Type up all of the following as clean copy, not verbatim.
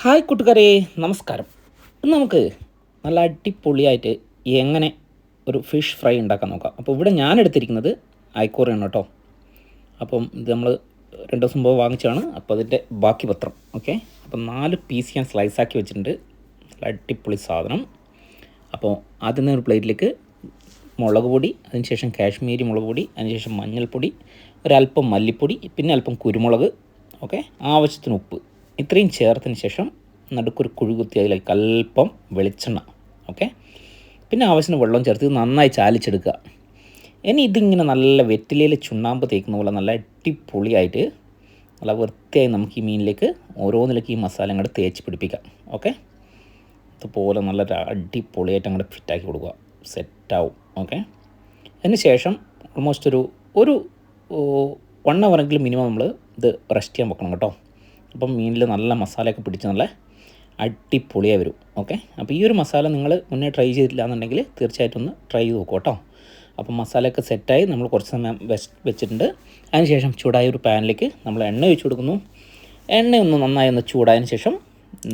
Hi കൂട്ടുകാരെ, നമസ്കാരം. ഇന്ന് നമുക്ക് നല്ല അടിപൊളിയായിട്ട് എങ്ങനെ ഒരു ഫിഷ് ഫ്രൈ ഉണ്ടാക്കാൻ നോക്കാം. അപ്പോൾ ഇവിടെ ഞാൻ എടുത്തിരിക്കുന്നത് അയക്കൂറയാണ് കേട്ടോ. അപ്പം ഇത് നമ്മൾ 2 ദിവസം മുമ്പ് വാങ്ങിച്ചതാണ്. അപ്പോൾ അതിൻ്റെ ബാക്കി പത്രം ഓക്കെ. അപ്പം 4 പീസ് ഞാൻ സ്ലൈസാക്കി വെച്ചിട്ടുണ്ട്. നല്ല അടിപൊളി സാധനം. അപ്പോൾ ആദ്യം ഒരു പ്ലേറ്റിലേക്ക് മുളക് പൊടി, അതിനുശേഷം കാശ്മീരി മുളക് പൊടി, അതിനുശേഷം മഞ്ഞൾപ്പൊടി, ഒരല്പം മല്ലിപ്പൊടി, പിന്നെ അല്പം കുരുമുളക്, ഓക്കെ, ആവശ്യത്തിന് ഉപ്പ്, ഇത്രയും ചേർത്തതിന് ശേഷം നടുക്കൊരു കുഴി കുത്തി അതിലേക്ക് അല്പം വെളിച്ചെണ്ണ, ഓക്കെ, പിന്നെ ആവശ്യത്തിന് വെള്ളം ചേർത്ത് നന്നായി ചാലിച്ചെടുക്കുക. ഇനി ഇതിങ്ങനെ നല്ല വെറ്റിലയിൽ ചുണ്ണാമ്പ് തേക്കുന്ന പോലെ നല്ല അടിപൊളിയായിട്ട് നല്ല വൃത്തിയായി നമുക്ക് ഈ മീനിലേക്ക് ഓരോന്നിലേക്ക് ഈ മസാല അങ്ങോട്ട് തേച്ച് പിടിപ്പിക്കാം. ഓക്കെ, ഇതുപോലെ നല്ല അടിപൊളിയായിട്ട് അങ്ങോട്ട് ഫിറ്റാക്കി കൊടുക്കുക. സെറ്റാവും. ഓക്കെ, അതിന് ശേഷം ഓൾമോസ്റ്റ് ഒരു 1 ഹവറെങ്കിലും മിനിമം നമ്മൾ ഇത് റെസ്റ്റ് ചെയ്യാൻ വെക്കണം കേട്ടോ. അപ്പം മീനിൽ നല്ല മസാലയൊക്കെ പിടിച്ച് നല്ല അടിപൊളിയായി വരും. ഓക്കെ, അപ്പോൾ ഈ ഒരു മസാല നിങ്ങൾ മുന്നേ ട്രൈ ചെയ്തിട്ടില്ല എന്നുണ്ടെങ്കിൽ തീർച്ചയായിട്ടും ഒന്ന് ട്രൈ ചെയ്ത് നോക്കുക കേട്ടോ. അപ്പം മസാലയൊക്കെ സെറ്റായി നമ്മൾ കുറച്ച് സമയം വെച്ചിട്ടുണ്ട്. അതിനുശേഷം ചൂടായ ഒരു പാനിലേക്ക് നമ്മൾ എണ്ണ ഒഴിച്ച് കൊടുക്കുന്നു. എണ്ണയൊന്ന് നന്നായി ഒന്ന് ചൂടായതിന് ശേഷം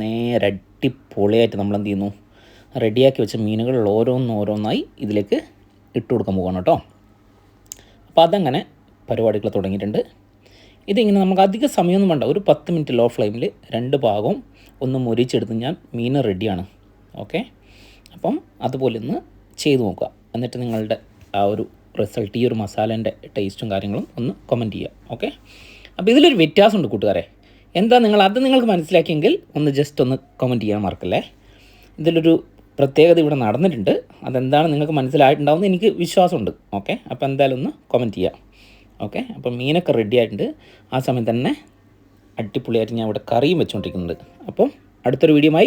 നേരെ അടിപൊളിയായിട്ട് നമ്മൾ എന്ത് ചെയ്യുന്നു, റെഡിയാക്കി വെച്ച മീനുകൾ ഓരോന്നോരോന്നായി ഇതിലേക്ക് ഇട്ട് കൊടുക്കാൻ പോകണം കേട്ടോ. അപ്പോൾ അതങ്ങനെ പരിപാടികൾ തുടങ്ങിയിട്ടുണ്ട്. ഇതിങ്ങനെ നമുക്ക് അധിക സമയമൊന്നും വേണ്ട, ഒരു 10 മിനിറ്റ് ലോ ഫ്ലെയിമിൽ 2 ഭാഗവും ഒന്ന് മൊരിച്ചെടുത്ത് ഞാൻ മീൻ റെഡിയാണ്. ഓക്കെ, അപ്പം അതുപോലെ ഒന്ന് ചെയ്ത് നോക്കുക. എന്നിട്ട് നിങ്ങളുടെ ആ ഒരു റിസൾട്ട്, ഈ ഒരു മസാലേൻ്റെ ടേസ്റ്റും കാര്യങ്ങളും ഒന്ന് കമൻറ്റ് ചെയ്യുക. ഓക്കെ, അപ്പോൾ ഇതിലൊരു വ്യത്യാസമുണ്ട് കൂട്ടുകാരെ. എന്താ നിങ്ങൾക്ക് മനസ്സിലാക്കിയെങ്കിൽ ഒന്ന് ജസ്റ്റ് ഒന്ന് കമൻറ്റ് ചെയ്യാൻ മറക്കല്ലേ. ഇതിലൊരു പ്രത്യേകത ഇവിടെ നടന്നിട്ടുണ്ട്. അതെന്താണ് നിങ്ങൾക്ക് മനസ്സിലായിട്ടുണ്ടാവുമെന്ന് എനിക്ക് വിശ്വാസമുണ്ട്. ഓക്കെ, അപ്പോൾ എന്തായാലും ഒന്ന് കമൻറ്റ് ചെയ്യാം. ഓക്കെ, അപ്പം മീനൊക്കെ റെഡി ആയിട്ടുണ്ട്. ആ സമയം തന്നെ അടിപൊളിയായിട്ട് ഞാൻ ഇവിടെ കറിയും വെച്ചുകൊണ്ടിരിക്കുന്നുണ്ട്. അപ്പം അടുത്തൊരു വീഡിയോയുമായി